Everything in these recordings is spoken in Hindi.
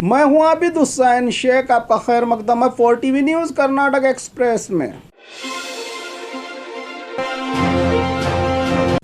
मैं हूं आबिद हुसैन शेख, आपका खैर मकदम है 4TV न्यूज़ कर्नाटक एक्सप्रेस में।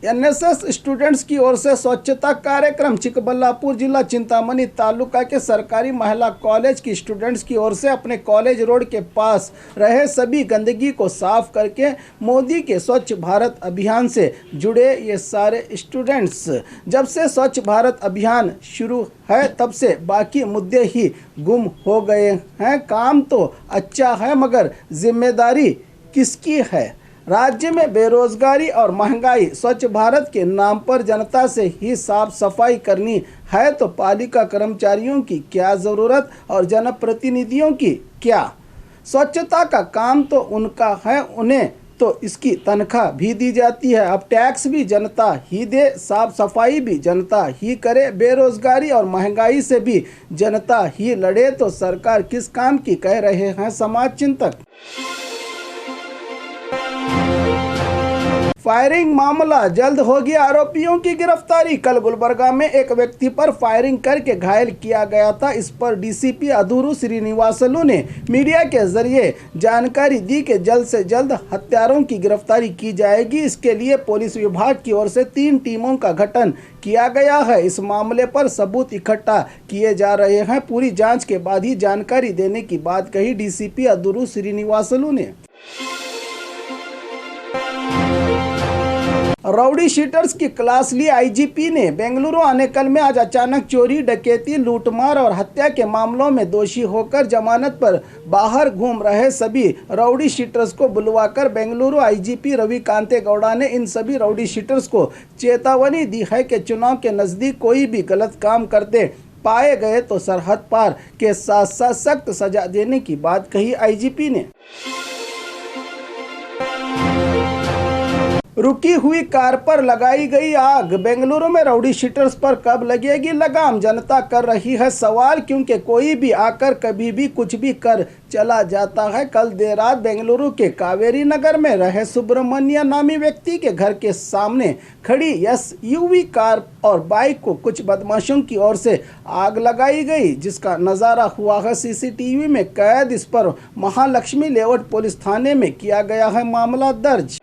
एनएसएस स्टूडेंट्स की ओर से स्वच्छता कार्यक्रम। चिकबल्लापुर जिला चिंतामणि तालुका के सरकारी महिला कॉलेज की स्टूडेंट्स की ओर से अपने कॉलेज रोड के पास रहे सभी गंदगी को साफ करके मोदी के स्वच्छ भारत अभियान से जुड़े ये सारे स्टूडेंट्स। जब से स्वच्छ भारत अभियान शुरू है तब से बाकी मुद्दे ही गुम हो गए हैं। काम तो अच्छा है मगर जिम्मेदारी किसकी है? राज्य में बेरोजगारी और महंगाई, स्वच्छ भारत के नाम पर जनता से ही साफ सफाई करनी है तो पालिका कर्मचारियों की क्या ज़रूरत और जनप्रतिनिधियों की क्या? स्वच्छता का काम तो उनका है, उन्हें तो इसकी तनख्वाह भी दी जाती है। अब टैक्स भी जनता ही दे, साफ सफाई भी जनता ही करे, बेरोजगारी और महंगाई से भी जनता ही लड़े तो सरकार किस काम की, कह रहे हैं समाज चिंतक। फायरिंग मामला, जल्द होगी आरोपियों की गिरफ्तारी। कल गुलबर्गा में एक व्यक्ति पर फायरिंग करके घायल किया गया था। इस पर डीसीपी अधूरू श्रीनिवासलू ने मीडिया के जरिए जानकारी दी कि जल्द से जल्द हत्यारों की गिरफ्तारी की जाएगी। इसके लिए पुलिस विभाग की ओर से 3 टीमों का गठन किया गया है। इस मामले पर सबूत इकट्ठा किए जा रहे हैं। पूरी जांच के बाद ही जानकारी देने की बात कही डीसीपी अधूरू श्रीनिवासलू ने। राउडी शीटर्स की क्लास ली आईजीपी ने। बेंगलुरु आनेकल में आज अचानक चोरी, डकैती, लूटमार और हत्या के मामलों में दोषी होकर जमानत पर बाहर घूम रहे सभी राउडी शीटर्स को बुलवाकर बेंगलुरु आईजीपी रवि कांते गौड़ा ने इन सभी राउडी शीटर्स को चेतावनी दी है कि चुनाव के नज़दीक कोई भी गलत काम करते पाए गए तो सरहद पार के साथ साथ सख्त सजा देने की बात कही आईजीपी ने। रुकी हुई कार पर लगाई गई आग। बेंगलुरु में राउडी शीटर्स पर कब लगेगी लगाम, जनता कर रही है सवाल, क्योंकि कोई भी आकर कभी भी कुछ भी कर चला जाता है। कल देर रात बेंगलुरु के कावेरी नगर में रहे सुब्रमण्य नामी व्यक्ति के घर के सामने खड़ी एसयूवी कार और बाइक को कुछ बदमाशों की ओर से आग लगाई गई, जिसका नज़ारा हुआ है सीसीटीवी में कैद। इस पर महालक्ष्मी लेआउट पुलिस थाने में किया गया है मामला दर्ज।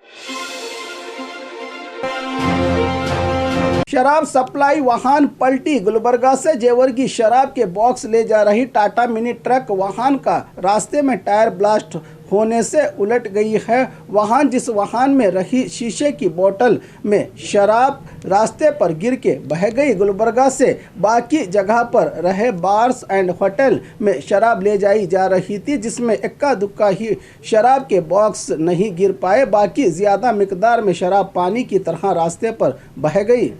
शराब सप्लाई वाहन पलटी। गुलबर्गा से जेवर्गी शराब के बॉक्स ले जा रही टाटा मिनी ट्रक वाहन का रास्ते में टायर ब्लास्ट होने से उलट गई है। वाहन जिस वाहन में रही शीशे की बोतल में शराब रास्ते पर गिर के बह गई। गुलबर्गा से बाकी जगह पर रहे बार्स एंड होटल में शराब ले जाई जा रही थी, जिसमें इक्का दुक्का ही शराब के बॉक्स नहीं गिर पाए, बाकी ज़्यादा मिकदार में शराब पानी की तरह रास्ते पर बह गई।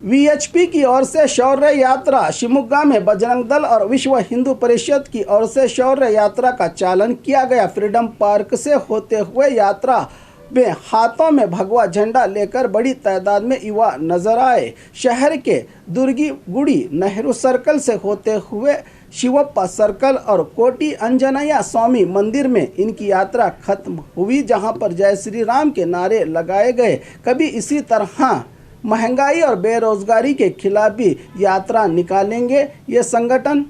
वीएचपी की ओर से शौर्य यात्रा। शिमोगा में बजरंग दल और विश्व हिंदू परिषद की ओर से शौर्य यात्रा का चालन किया गया। फ्रीडम पार्क से होते हुए यात्रा में हाथों में भगवा झंडा लेकर बड़ी तादाद में युवा नजर आए। शहर के दुर्गीगुड़ी नेहरू सर्कल से होते हुए शिवप्पा सर्कल और कोटी अंजनया स्वामी मंदिर में इनकी यात्रा खत्म हुई, जहां पर जय श्री राम के नारे लगाए गए। कभी इसी तरह महंगाई और बेरोजगारी के खिलाफ भी यात्रा निकालेंगे ये संगठन।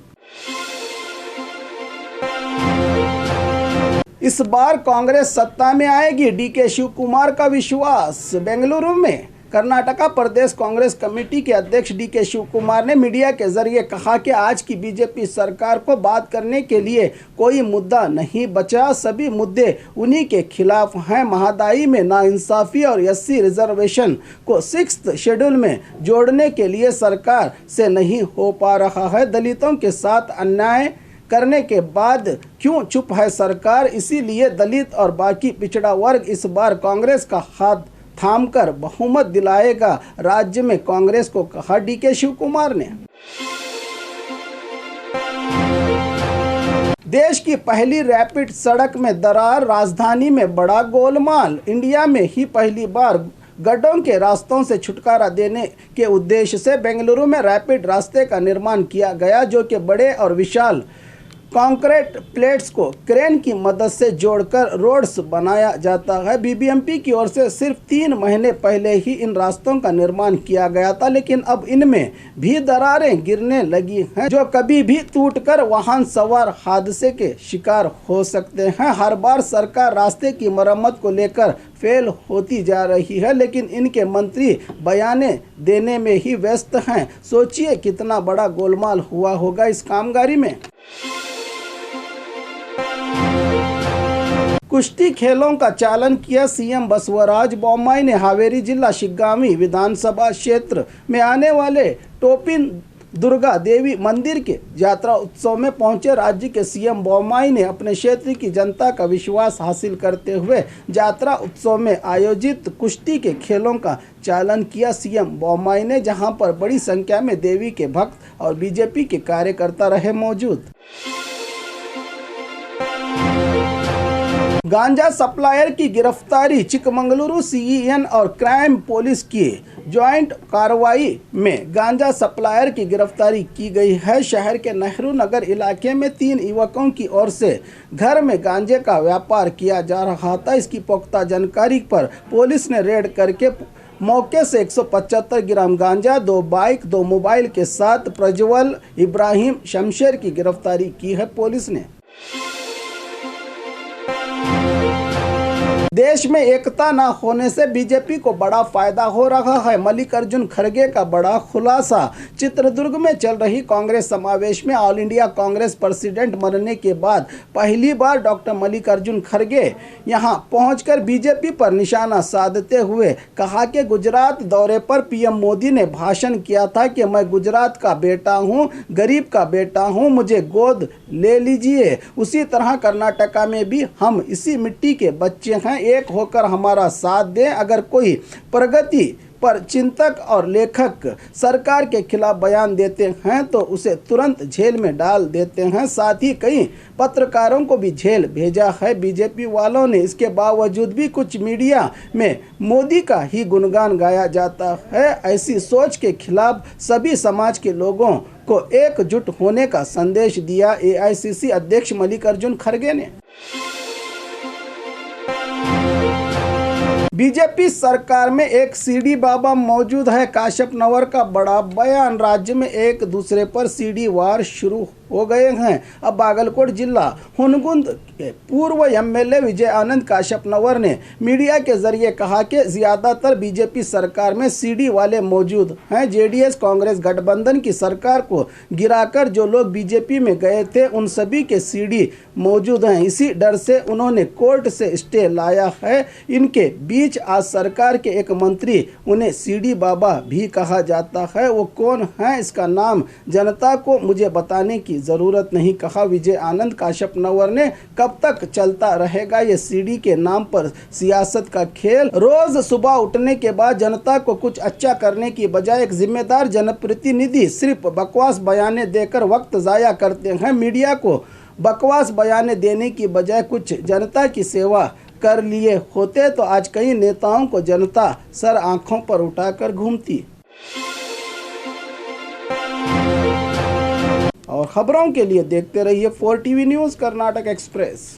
इस बार कांग्रेस सत्ता में आएगी, डीके शिव कुमार का विश्वास। बेंगलुरु में कर्नाटका प्रदेश कांग्रेस कमेटी के अध्यक्ष डीके शिव कुमार ने मीडिया के जरिए कहा कि आज की बीजेपी सरकार को बात करने के लिए कोई मुद्दा नहीं बचा, सभी मुद्दे उन्हीं के खिलाफ हैं। महंगाई में नाइंसाफी और एससी रिजर्वेशन को 6th शेड्यूल में जोड़ने के लिए सरकार से नहीं हो पा रहा है। दलितों के साथ अन्याय करने के बाद क्यों चुप है सरकार? इसीलिए दलित और बाकी पिछड़ा वर्ग इस बार कांग्रेस का हाथ थामकर बहुमत दिलाएगा, राज्य में कांग्रेस को कहा डीके शिव कुमार ने। देश की पहली रैपिड सड़क में दरार, राजधानी में बड़ा गोलमाल। इंडिया में ही पहली बार गड्ढों के रास्तों से छुटकारा देने के उद्देश्य से बेंगलुरु में रैपिड रास्ते का निर्माण किया गया, जो कि बड़े और विशाल कंक्रीट प्लेट्स को क्रेन की मदद से जोड़कर रोड्स बनाया जाता है। बीबीएमपी की ओर से सिर्फ 3 महीने पहले ही इन रास्तों का निर्माण किया गया था, लेकिन अब इनमें भी दरारें गिरने लगी हैं, जो कभी भी टूटकर वाहन सवार हादसे के शिकार हो सकते हैं। हर बार सरकार रास्ते की मरम्मत को लेकर फेल होती जा रही है, लेकिन इनके मंत्री बयाने देने में ही व्यस्त हैं। सोचिए कितना बड़ा गोलमाल हुआ होगा इस कामगारी में। कुश्ती खेलों का चालन किया सीएम बसवराज बोम्मई ने। हावेरी जिला शिग्गांवी विधानसभा क्षेत्र में आने वाले टोपिन दुर्गा देवी मंदिर के यात्रा उत्सव में पहुंचे राज्य के सीएम बोम्मई ने अपने क्षेत्र की जनता का विश्वास हासिल करते हुए यात्रा उत्सव में आयोजित कुश्ती के खेलों का चालन किया। सीएम बोम्मई ने, जहां पर बड़ी संख्या में देवी के भक्त और बीजेपी के कार्यकर्ता रहे मौजूद। गांजा सप्लायर की गिरफ्तारी। चिकमंगलुरु सीईएन और क्राइम पुलिस की ज्वाइंट कार्रवाई में गांजा सप्लायर की गिरफ्तारी की गई है। शहर के नेहरू नगर इलाके में 3 युवकों की ओर से घर में गांजे का व्यापार किया जा रहा था। इसकी पुख्ता जानकारी पर पुलिस ने रेड करके मौके से 175 ग्राम गांजा, 2 बाइक, 2 मोबाइल के साथ प्रज्वल इब्राहिम शमशेर की गिरफ्तारी की है पुलिस ने। देश में एकता न होने से बीजेपी को बड़ा फायदा हो रहा है। मल्लिकार्जुन खड़गे का बड़ा खुलासा। चित्रदुर्ग में चल रही कांग्रेस समावेश में ऑल इंडिया कांग्रेस प्रेसिडेंट बनने के बाद पहली बार डॉक्टर मल्लिकार्जुन खड़गे यहां पहुंचकर बीजेपी पर निशाना साधते हुए कहा कि गुजरात दौरे पर पीएम मोदी ने भाषण किया था कि मैं गुजरात का बेटा हूं, गरीब का बेटा हूं, मुझे गोद ले लीजिए। उसी तरह कर्नाटका में भी हम इसी मिट्टी के बच्चे हैं, एक होकर हमारा साथ दें। अगर कोई प्रगति पर चिंतक और लेखक सरकार के खिलाफ बयान देते हैं तो उसे तुरंत जेल में डाल देते हैं। साथ ही कई पत्रकारों को भी जेल भेजा है बीजेपी वालों ने। इसके बावजूद भी कुछ मीडिया में मोदी का ही गुणगान गाया जाता है। ऐसी सोच के खिलाफ सभी समाज के लोगों को एकजुट होने का संदेश दिया एआईसीसी अध्यक्ष मल्लिकार्जुन खड़गे ने। बीजेपी सरकार में एक सीडी बाबा मौजूद है। काश्यप नवर का बड़ा बयान। राज्य में एक दूसरे पर सीडी वार शुरू हो गए हैं। अब बागलकोट जिला हुनगुंद के पूर्व एमएलए विजय आनंद काश्यप नवर ने मीडिया के जरिए कहा कि ज्यादातर बीजेपी सरकार में सीडी वाले मौजूद हैं। जेडीएस कांग्रेस गठबंधन की सरकार को गिराकर जो लोग बीजेपी में गए थे उन सभी के सीडी मौजूद हैं। इसी डर से उन्होंने कोर्ट से स्टे लाया है। इनके बीच आज सरकार के एक मंत्री, उन्हें सीडी बाबा भी कहा जाता है, वो कौन है इसका नाम जनता को मुझे बताने की जरूरत नहीं, कहा विजय आनंद काश्यप नवर ने। कब तक चलता रहेगा ये सीडी के नाम पर सियासत का खेल? रोज सुबह उठने के बाद जनता को कुछ अच्छा करने की बजाय एक जिम्मेदार जनप्रतिनिधि सिर्फ बकवास बयाने देकर वक्त जाया करते हैं। मीडिया को बकवास बयाने देने की बजाय कुछ जनता की सेवा कर लिए होते तो आज कई नेताओं को जनता सर आंखों पर उठाकर घूमती। और खबरों के लिए देखते रहिए 4 टीवी न्यूज़ कर्नाटक एक्सप्रेस।